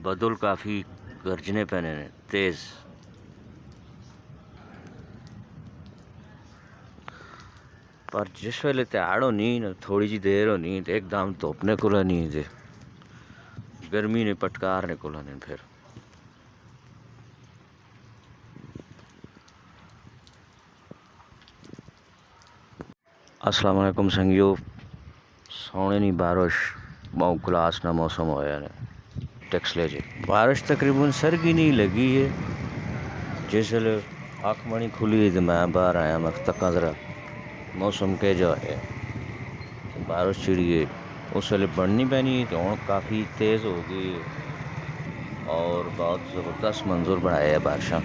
बदुल काफ़ी गर्जने पैने ने तेज़। पर जिस वेले तैयार होनी न थोड़ी जी देर होनी तो एकदम धुप्प को नहीं जे गर्मी ने पटकार ने कोला ने फिर अस्सलाम वालेकुम संगियो। सोने नी बारिश बहुत क्लास ना मौसम होया ने टेक्स ले जे बारिश तकरीबन सरगी नहीं लगी है। जिसले आँख मणी खुली तो मैं बाहर आया, मैं तका जरा मौसम के जो है बारिश छिड़ी है उस वेले बढ़नी पैनी तो हूँ काफ़ी तेज़ हो गई और बहुत ज़बरदस्त मंजर बनाया है बारिशा।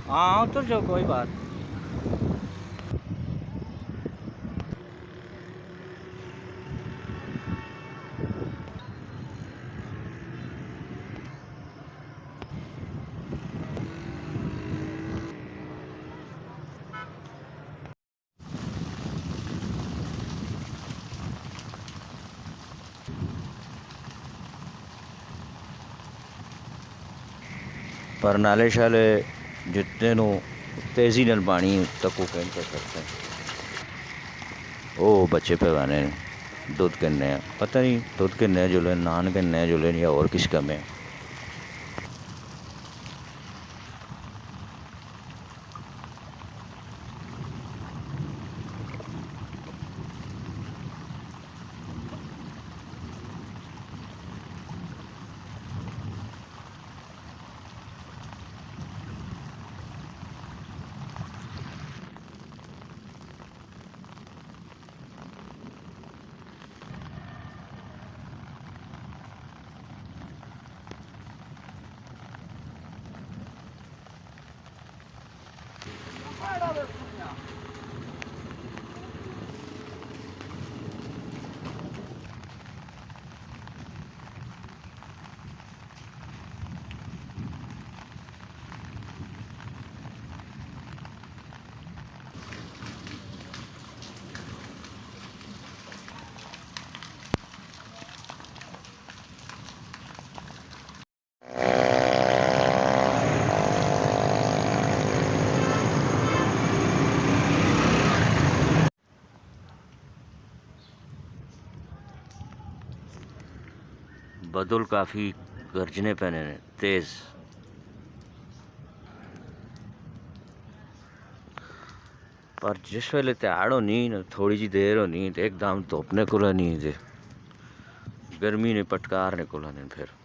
हाँ उतर जाओ कोई बात। पर नाले शाले जितने नु तेज़ी नाल पानी तक कैन कर सकते हैं। ओ बच्चे पैगाने दूध किन्ने पता नहीं दूध किन्ने जुले नान किन्ने जुले या और किस कम है। बदुल काफ़ी गर्जने पैने ने तेज़। पर जिस वेले तैयार होनी न थोड़ी जी देर होनी तो एकदम धुप्प को नहीं जे गर्मी ने पटकार ने कोला ने फिर